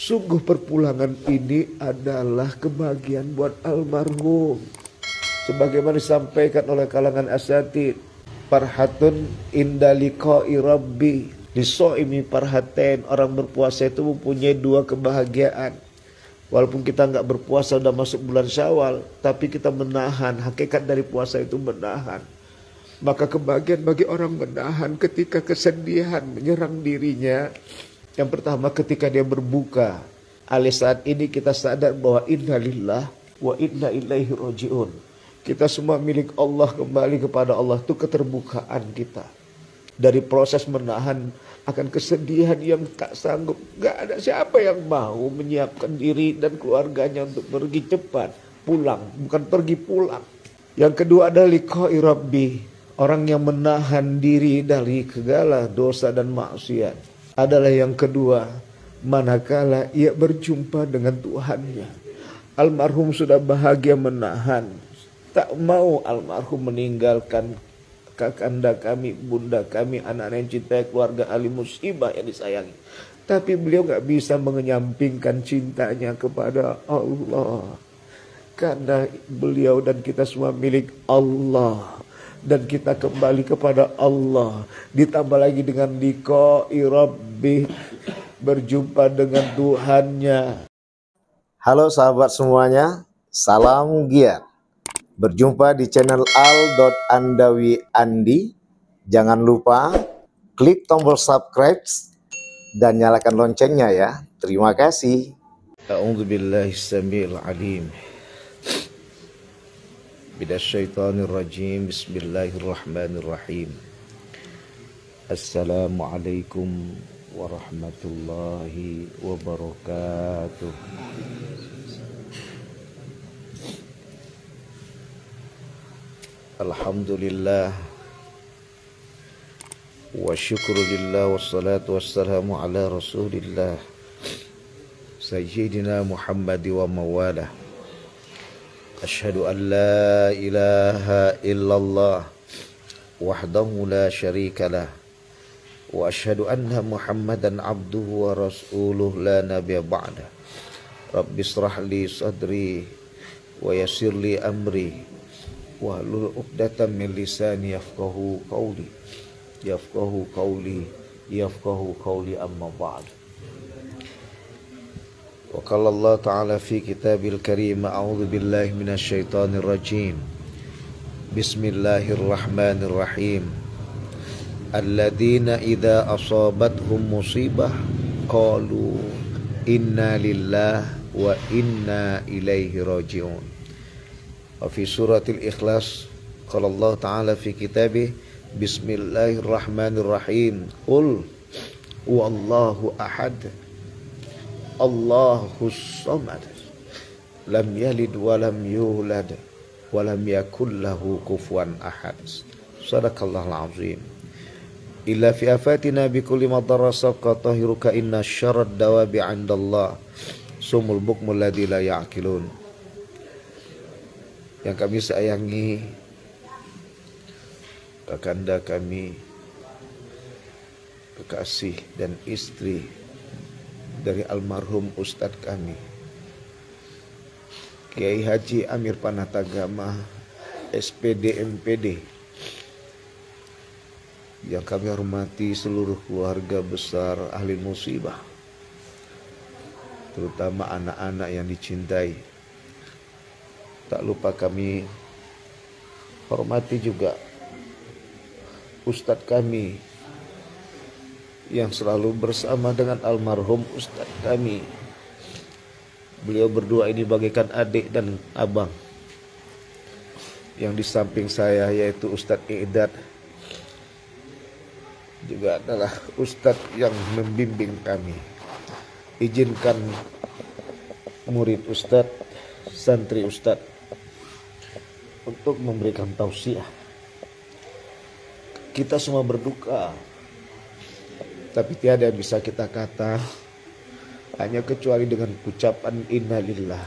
Sungguh perpulangan ini adalah kebahagiaan buat almarhum. Sebagaimana disampaikan oleh kalangan asatid, farhatun inda liqa'i rabbi lisoimi farhatain. Orang berpuasa itu mempunyai dua kebahagiaan. Walaupun kita nggak berpuasa udah masuk bulan Syawal, tapi kita menahan. Hakikat dari puasa itu menahan. Maka kebahagiaan bagi orang menahan ketika kesedihan menyerang dirinya. Yang pertama ketika dia berbuka. Alias saat ini kita sadar bahwa inna lillah wa inna ilaihi roji'un. Kita semua milik Allah, kembali kepada Allah. Itu keterbukaan kita. Dari proses menahan akan kesedihan yang tak sanggup. Gak ada siapa yang mau menyiapkan diri dan keluarganya untuk pergi cepat pulang. Bukan pergi pulang. Yang kedua adalah liqa'i rabbi. Orang yang menahan diri dari segala dosa dan maksiat adalah yang kedua, manakala ia berjumpa dengan Tuhannya. Almarhum sudah bahagia menahan, tak mau almarhum meninggalkan kakanda kami, bunda kami, anak-anak yang cintai, keluarga ahli musibah yang disayangi. Tapi beliau gak bisa mengenyampingkan cintanya kepada Allah, karena beliau dan kita semua milik Allah. Dan kita kembali kepada Allah. Ditambah lagi dengan liqa'i rabbi, berjumpa dengan Tuhannya. Halo sahabat semuanya, salam giat. Berjumpa di channel al.andawi andi. Jangan lupa klik tombol subscribe dan nyalakan loncengnya ya. Terima kasih. A'udzubillahi samil alim minasyaitonirrajim. Bismillahirrahmanirrahim. Assalamualaikum warahmatullahi wabarakatuh. Alhamdulillah wa syukrulillah wassalatu wassalamu ala rasulillah sayyidina Muhammad wa mawalah. Asyhadu an la ilaha illallah wahdahu la syarikalah wa asyhadu anna Muhammadan abduhu wa rasuluh la nabiyya ba'dah. Rabbi shrah li sadri wa yassir li amri wahlul 'uqdatam min lisani yafqahu qawli amma ba'd. Wa qala Allah ta'ala fi kitabil karim, a'udzu billahi minasyaitonir rajim. Bismillahirrahmanirrahim. Alladzina idza asabathum musibah qalu inna lillahi wa inna ilaihi raji'un. Wa fi suratil Ikhlas qala Allah ta'ala fi kitabih Bismillahirrahmanirrahim. Qul huwallahu ahad, Allahus samad, lam yalid wa lam yulad wa lam yakul lahu kufuwan ahad. Sadaqallahul azim. Illa fi afatina bi kulli madarra sabqa tahiruka inna syarrad dawabi 'indallah sumul bukmul ladzi la ya'qilun. Yang kami sayangi, kakanda kami, kekasih dan istri dari almarhum Ustadz kami Kiai Haji Amir Panatagama SPD MPD, yang kami hormati seluruh keluarga besar ahli musibah, terutama anak-anak yang dicintai. Tak lupa kami hormati juga Ustadz kami yang selalu bersama dengan almarhum Ustadz kami. Beliau berdua ini bagaikan adik dan abang. Yang di samping saya yaitu Ustadz I'dad, juga adalah Ustadz yang membimbing kami. Izinkan murid Ustadz, santri Ustadz untuk memberikan tausiah. Kita semua berduka, tapi tiada yang bisa kita kata hanya kecuali dengan ucapan inna lillah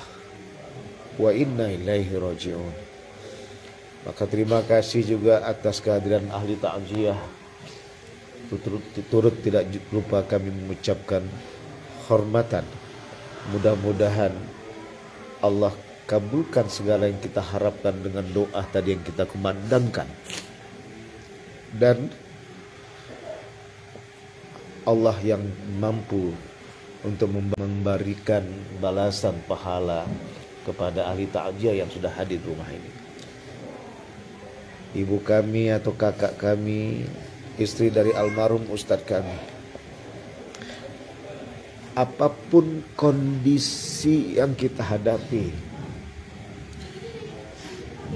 wa inna ilaihi raji'un. Maka terima kasih juga atas kehadiran ahli takziah. Turut tidak lupa kami mengucapkan hormatan Mudah-mudahan Allah kabulkan segala yang kita harapkan dengan doa tadi yang kita kumandangkan. Dan Allah yang mampu untuk memberikan balasan pahala kepada ahli ta'ziah yang sudah hadir di rumah ini. Ibu kami atau kakak kami, istri dari almarhum ustadz kami, apapun kondisi yang kita hadapi,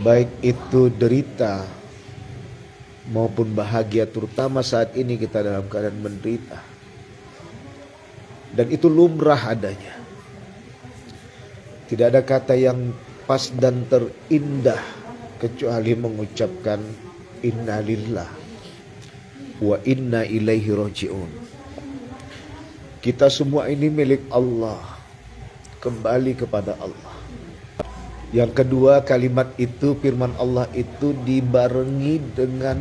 baik itu derita maupun bahagia, terutama saat ini kita dalam keadaan menderita, dan itu lumrah adanya. Tidak ada kata yang pas dan terindah kecuali mengucapkan innalillah wa inna ilaihi raji'un. Kita semua ini milik Allah, kembali kepada Allah. Yang kedua, kalimat itu, firman Allah itu dibarengi dengan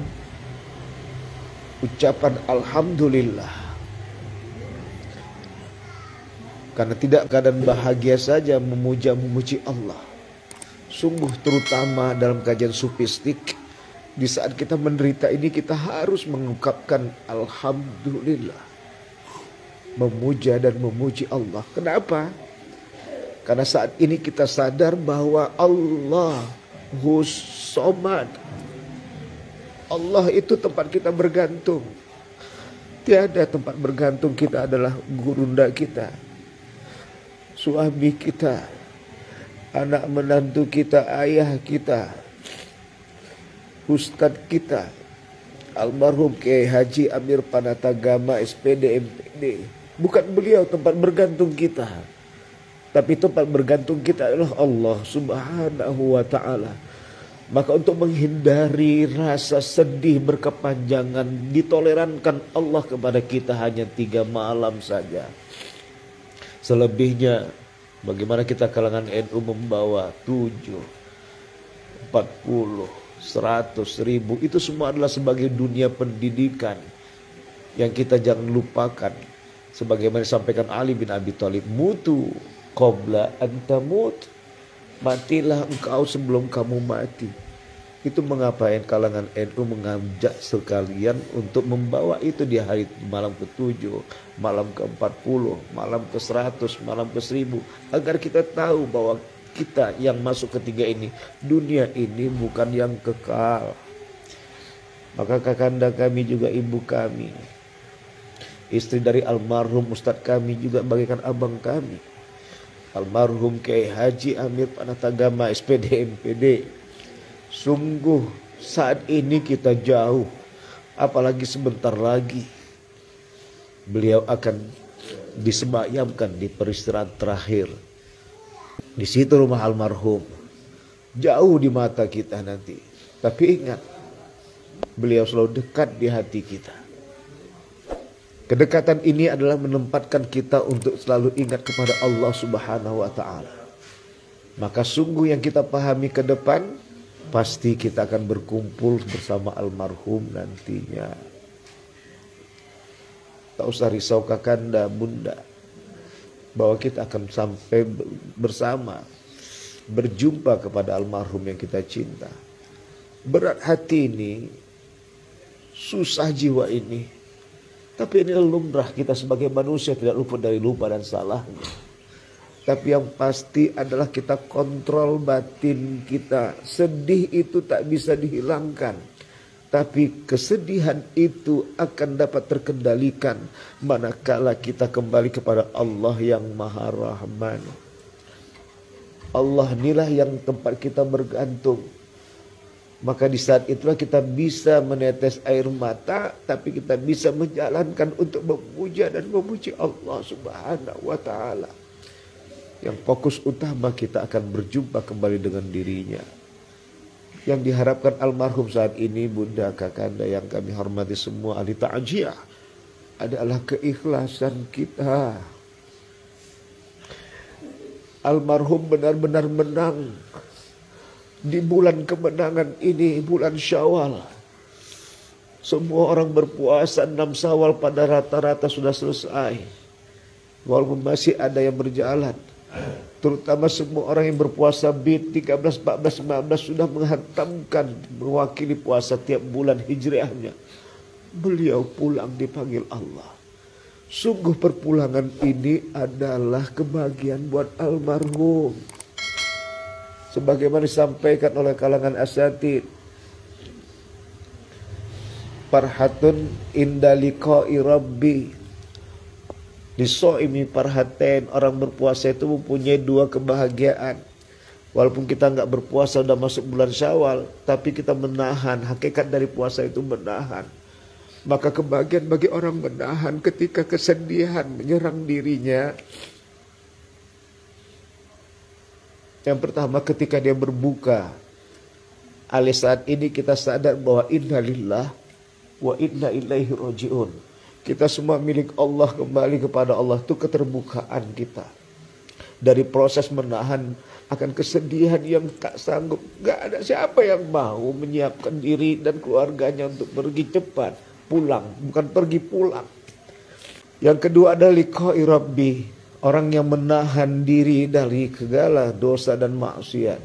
ucapan alhamdulillah. Karena tidak keadaan bahagia saja memuji Allah. Sungguh terutama dalam kajian sufistik, di saat kita menderita ini kita harus mengungkapkan alhamdulillah, memuja dan memuji Allah. Kenapa? Karena saat ini kita sadar bahwa Allahus Somad, Allah itu tempat kita bergantung. Tiada tempat bergantung kita adalah gurunda kita, suami kita, anak menantu kita, ayah kita, ustadz kita, almarhum Kiai Haji Amir Panatagama SPD MPD. Bukan beliau tempat bergantung kita, tapi tempat bergantung kita adalah Allah Subhanahu wa ta'ala. Maka untuk menghindari rasa sedih berkepanjangan, ditolerankan Allah kepada kita hanya 3 malam saja. Selebihnya bagaimana kita kalangan NU membawa 7, 40, 100, 1000, itu semua adalah sebagai dunia pendidikan yang kita jangan lupakan. Sebagaimana disampaikan Ali bin Abi Thalib, mutu qabla antamut, matilah engkau sebelum kamu mati. Itu mengapa kalangan NU mengajak sekalian untuk membawa itu di hari malam ke-7, malam ke-40, malam ke-100, malam ke-10, agar kita tahu bahwa kita yang masuk ketiga ini, dunia ini bukan yang kekal. Maka kakanda kami juga ibu kami, istri dari almarhum ustadz kami juga bagaikan abang kami, almarhum Kiai Haji Amir Panatagama SPD MPD. Sungguh saat ini kita jauh, apalagi sebentar lagi beliau akan disemayamkan di peristirahatan terakhir. Di situ rumah almarhum, jauh di mata kita nanti. Tapi ingat, beliau selalu dekat di hati kita. Kedekatan ini adalah menempatkan kita untuk selalu ingat kepada Allah Subhanahu wa ta'ala. Maka sungguh yang kita pahami ke depan, pasti kita akan berkumpul bersama almarhum nantinya. Tak usah risau kakanda, bunda, bahwa kita akan sampai bersama, berjumpa kepada almarhum yang kita cinta. Berat hati ini, susah jiwa ini, tapi ini lumrah kita sebagai manusia, tidak luput dari lupa dan salahnya. Tapi yang pasti adalah kita kontrol batin kita. Sedih itu tak bisa dihilangkan, tapi kesedihan itu akan dapat terkendalikan manakala kita kembali kepada Allah yang Maha Rahman. Allah inilah yang tempat kita bergantung. Maka di saat itulah kita bisa menetes air mata, tapi kita bisa menjalankan untuk memuja dan memuji Allah Subhanahu wa ta'ala. Yang fokus utama kita akan berjumpa kembali dengan dirinya. Yang diharapkan almarhum saat ini, bunda, kakanda yang kami hormati semua ahli ta'ziah, adalah keikhlasan kita. Almarhum benar-benar menang di bulan kemenangan ini, bulan Syawal. Semua orang berpuasa 6 Syawal pada rata-rata sudah selesai. walaupun masih ada yang berjalan. Terutama semua orang yang berpuasa bid 13, 14, 15 sudah menghantamkan mewakili puasa tiap bulan hijriahnya. Beliau pulang dipanggil Allah. Sungguh perpulangan ini adalah kebahagiaan buat almarhum. Sebagaimana disampaikan oleh kalangan asatid, farhatun inda liqa'i rabbi. Disoimi parhaten, orang berpuasa itu mempunyai dua kebahagiaan. Walaupun kita nggak berpuasa udah masuk bulan Syawal, tapi kita menahan. Hakikat dari puasa itu menahan. Maka kebahagiaan bagi orang menahan ketika kesedihan menyerang dirinya. Yang pertama ketika dia berbuka. Alias saat ini kita sadar bahwa inna lillah wa inna ilaihi raji'un. Kita semua milik Allah, kembali kepada Allah. Itu keterbukaan kita. Dari proses menahan akan kesedihan yang tak sanggup. Gak ada siapa yang mau menyiapkan diri dan keluarganya untuk pergi cepat pulang. Bukan pergi pulang. Yang kedua adalah liqa'i rabbi. Orang yang menahan diri dari segala dosa dan maksiat.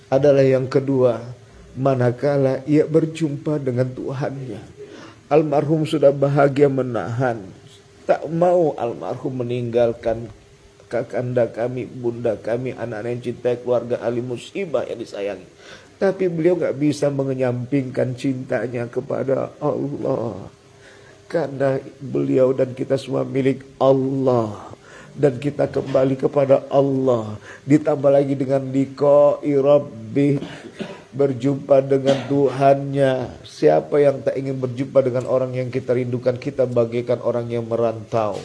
Adalah yang kedua, manakala ia berjumpa dengan Tuhannya. Almarhum sudah bahagia menahan. Tak mau almarhum meninggalkan kakanda kami, bunda kami, anak-anak yang cintai, keluarga ahli musibah yang disayangi. Tapi beliau gak bisa menyampingkan cintanya kepada Allah. Karena beliau dan kita semua milik Allah. Dan kita kembali kepada Allah. Ditambah lagi dengan liqa'i rabbi, berjumpa dengan Tuhannya. Siapa yang tak ingin berjumpa dengan orang yang kita rindukan? Kita bagaikan orang yang merantau,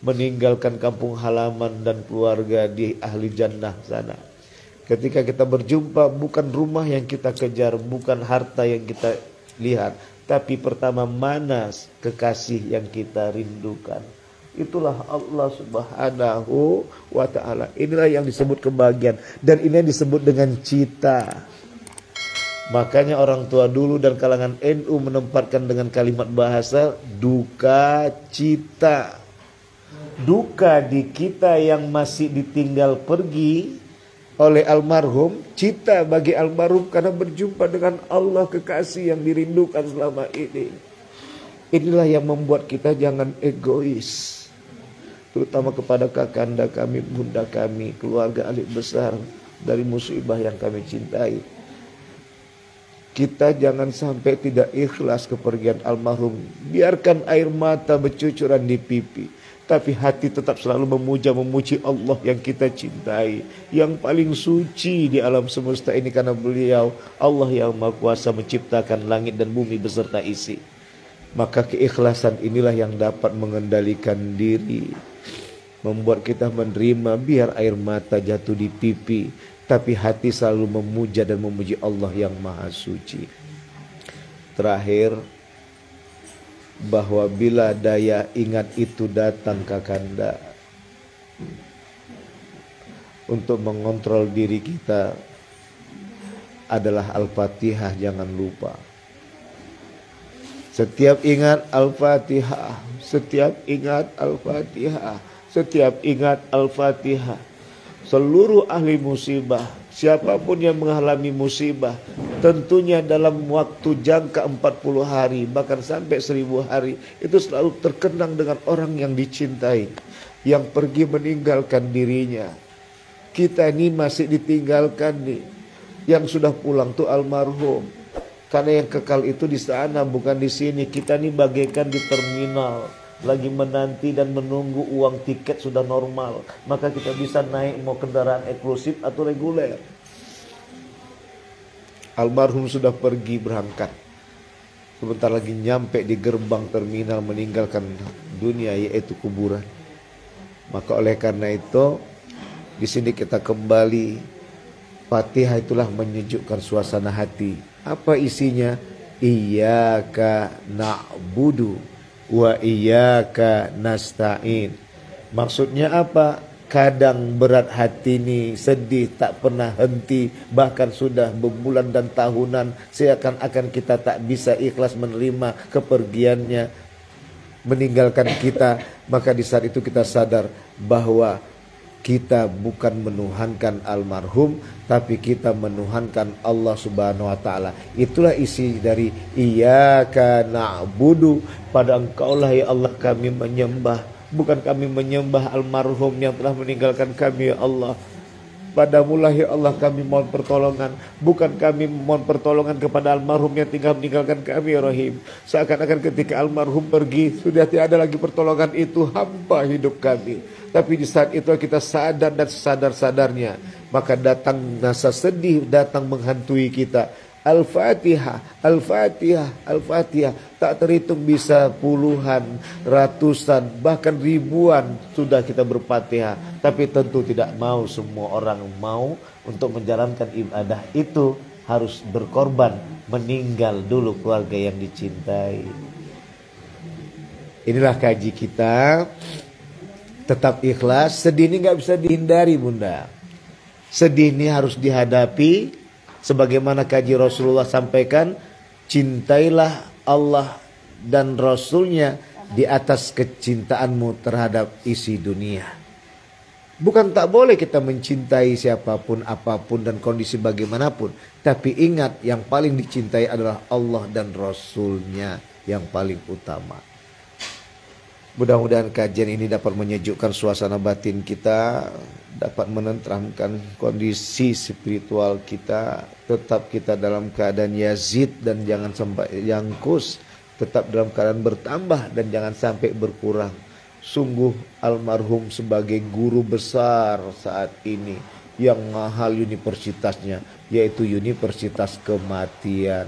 meninggalkan kampung halaman dan keluarga di ahli jannah sana. Ketika kita berjumpa, bukan rumah yang kita kejar, bukan harta yang kita lihat, tapi pertama mana kekasih yang kita rindukan. Itulah Allah subhanahu wa ta'ala. Inilah yang disebut kebahagiaan. Dan ini yang disebut dengan cita. Makanya orang tua dulu dan kalangan NU menempatkan dengan kalimat bahasa duka cita. Duka di kita yang masih ditinggal pergi oleh almarhum. Cita bagi almarhum karena berjumpa dengan Allah, kekasih yang dirindukan selama ini. Inilah yang membuat kita jangan egois. Terutama kepada kakanda kami, bunda kami, keluarga ahli besar dari musibah yang kami cintai. Kita jangan sampai tidak ikhlas kepergian almarhum. Biarkan air mata bercucuran di pipi, tapi hati tetap selalu memuji Allah yang kita cintai, yang paling suci di alam semesta ini, karena beliau Allah yang Maha Kuasa menciptakan langit dan bumi beserta isi. Maka keikhlasan inilah yang dapat mengendalikan diri, membuat kita menerima biar air mata jatuh di pipi, tapi hati selalu memuja dan memuji Allah yang Maha Suci. Terakhir, bahwa bila daya ingat itu datang kakanda, untuk mengontrol diri kita adalah Al-Fatihah, jangan lupa. Setiap ingat Al-Fatihah, setiap ingat Al-Fatihah, setiap ingat Al-Fatihah. Seluruh ahli musibah, siapapun yang mengalami musibah, tentunya dalam waktu jangka 40 hari, bahkan sampai 1000 hari, itu selalu terkenang dengan orang yang dicintai, yang pergi meninggalkan dirinya. Kita ini masih ditinggalkan nih. Yang sudah pulang tuh almarhum. Karena yang kekal itu di sana, bukan di sini. Kita ini bagaikan di terminal, lagi menanti dan menunggu uang tiket sudah normal, maka kita bisa naik mau kendaraan eksklusif atau reguler. Almarhum sudah pergi berangkat, sebentar lagi nyampe di gerbang terminal meninggalkan dunia, yaitu kuburan. Maka oleh karena itu di sini kita kembali, Fatihah itulah menyejukkan suasana hati. Apa isinya? Iyyaka na'budu wa iyyaka nasta'in. Maksudnya apa? Kadang berat hati ini, sedih tak pernah henti, bahkan sudah berbulan dan tahunan seakan-akan kita tak bisa ikhlas menerima kepergiannya. meninggalkan kita, maka di saat itu kita sadar bahwa kita bukan menuhankan almarhum, tapi kita menuhankan Allah Subhanahu wa taala. Itulah isi dari iyyaka na'budu, pada Engkaulah ya Allah kami menyembah. Bukan kami menyembah almarhum yang telah meninggalkan kami ya Allah. Padamulah ya Allah kami mohon pertolongan. Bukan kami mohon pertolongan kepada almarhum yang tinggal meninggalkan kami ya Rahim. Seakan-akan ketika almarhum pergi, sudah tidak ada lagi pertolongan itu, hampa hidup kami. Tapi di saat itu kita sadar dan sadar-sadarnya, maka datang rasa sedih, datang menghantui kita. Al-Fatihah, Al-Fatihah, Al-Fatihah. Tak terhitung bisa puluhan, ratusan, bahkan ribuan sudah kita berfatihah. Tapi tentu tidak mau semua orang mau untuk menjalankan ibadah itu harus berkorban, meninggal dulu keluarga yang dicintai. Inilah kaji kita. Tetap ikhlas. Sedih ini gak bisa dihindari bunda. Sedih ini harus dihadapi. Sebagaimana kaji Rasulullah sampaikan, cintailah Allah dan Rasulnya di atas kecintaanmu terhadap isi dunia. Bukan tak boleh kita mencintai siapapun, apapun dan kondisi bagaimanapun. Tapi ingat, yang paling dicintai adalah Allah dan Rasulnya yang paling utama. Mudah-mudahan kajian ini dapat menyejukkan suasana batin kita, dapat menenteramkan kondisi spiritual kita. Tetap kita dalam keadaan yazid dan jangan sampai yangkus. Tetap dalam keadaan bertambah dan jangan sampai berkurang. Sungguh almarhum sebagai guru besar saat ini yang mahal universitasnya, yaitu Universitas Kematian.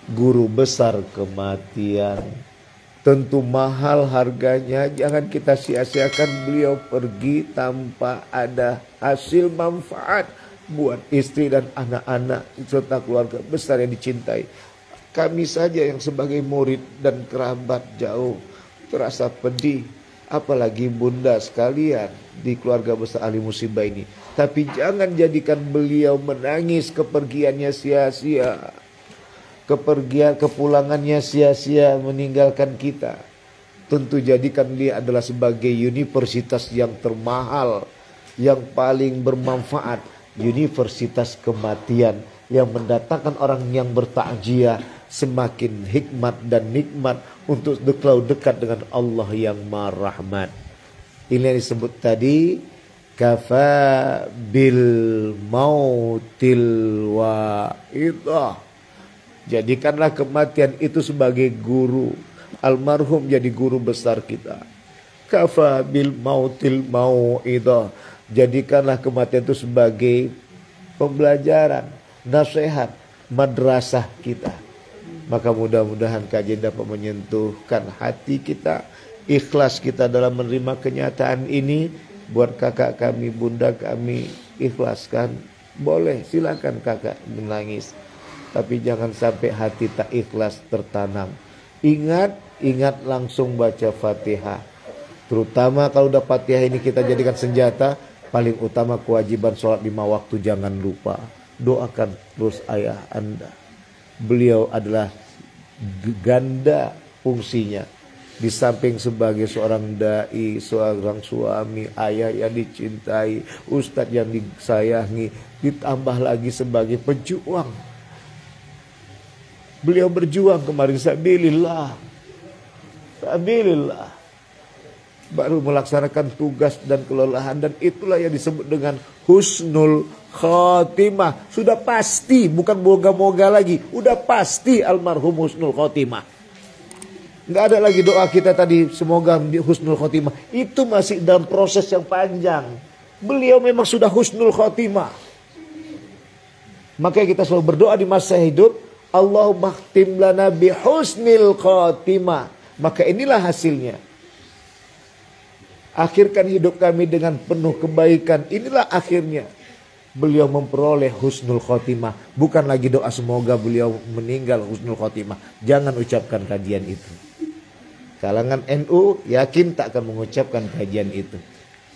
Guru besar kematian. Tentu mahal harganya, jangan kita sia-siakan. Beliau pergi tanpa ada hasil manfaat buat istri dan anak-anak serta keluarga besar yang dicintai. Kami saja yang sebagai murid dan kerabat jauh terasa pedih, apalagi bunda sekalian di keluarga besar ahli musibah ini. Tapi jangan jadikan beliau menangis kepergiannya sia-sia. Kepulangannya sia-sia meninggalkan kita. Tentu jadikan dia adalah sebagai universitas yang termahal, yang paling bermanfaat, Universitas Kematian, yang mendatangkan orang yang bertakziah semakin hikmat dan nikmat untuk selalu dekat dengan Allah yang Maha Rahmat. Ini yang disebut tadi, kafa bil mautil wa'idah. Jadikanlah kematian itu sebagai guru. Almarhum jadi guru besar kita. Kafa bil mautil mau'idah. Jadikanlah kematian itu sebagai pembelajaran, nasihat, madrasah kita. Maka mudah-mudahan kajian dapat menyentuhkan hati kita, ikhlas kita dalam menerima kenyataan ini. Buat kakak kami, bunda kami, ikhlaskan. Boleh, silakan kakak menangis. Tapi jangan sampai hati tak ikhlas tertanam. Ingat langsung baca Fatihah. Terutama kalau udah Fatihah ini kita jadikan senjata, paling utama kewajiban sholat 5 waktu jangan lupa. Doakan terus ayah Anda. Beliau adalah ganda fungsinya. Di samping sebagai seorang dai, seorang suami, ayah yang dicintai, ustadz yang disayangi, ditambah lagi sebagai pejuang. Beliau berjuang kemarin sabilillah. Baru melaksanakan tugas dan kelelahan, dan itulah yang disebut dengan husnul khotimah. Sudah pasti, bukan moga-moga lagi. Udah pasti almarhum husnul khotimah. Nggak ada lagi doa kita tadi semoga husnul khotimah. Itu masih dalam proses yang panjang. Beliau memang sudah husnul khotimah. Makanya kita selalu berdoa di masa hidup, Allahumma khtim lana bihusnil khotimah. Maka inilah hasilnya. Akhirkan hidup kami dengan penuh kebaikan. Inilah akhirnya. Beliau memperoleh husnul khotimah. Bukan lagi doa semoga beliau meninggal husnul khotimah. Jangan ucapkan kajian itu. Kalangan NU yakin tak akan mengucapkan kajian itu.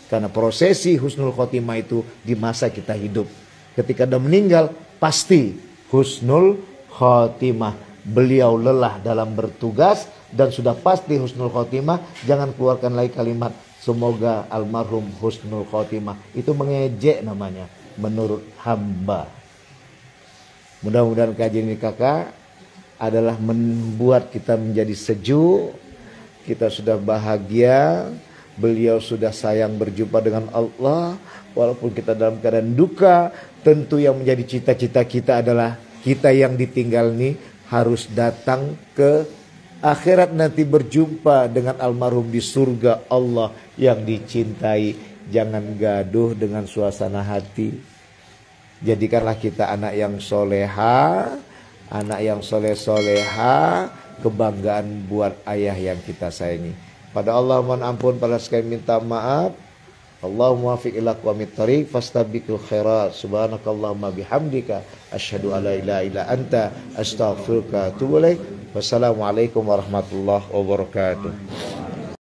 Karena prosesi husnul khotimah itu di masa kita hidup. Ketika dia meninggal pasti husnul khotimah. Beliau lelah dalam bertugas, dan sudah pasti husnul khotimah, jangan keluarkan lagi kalimat semoga almarhum husnul khotimah. Itu mengejek namanya menurut hamba. Mudah-mudahan kajian ini kakak adalah membuat kita menjadi sejuk. Kita sudah bahagia, beliau sudah sayang berjumpa dengan Allah. Walaupun kita dalam keadaan duka, tentu yang menjadi cita-cita kita adalah kita yang ditinggal ini harus datang ke akhirat nanti berjumpa dengan almarhum di surga Allah yang dicintai. Jangan gaduh dengan suasana hati. Jadikanlah kita anak yang soleha, anak yang soleh-soleha, kebanggaan buat ayah yang kita sayangi. Pada Allah mohon ampun, pada sekalian minta maaf. Allahumma wafiq ila aqwamit thariq fastabiqul khairat. Subhanakallahumma bihamdika asyhadu an la ilaha illa anta astaghfiruka wa atubu ilaik. Wassalamualaikum warahmatullahi wabarakatuh.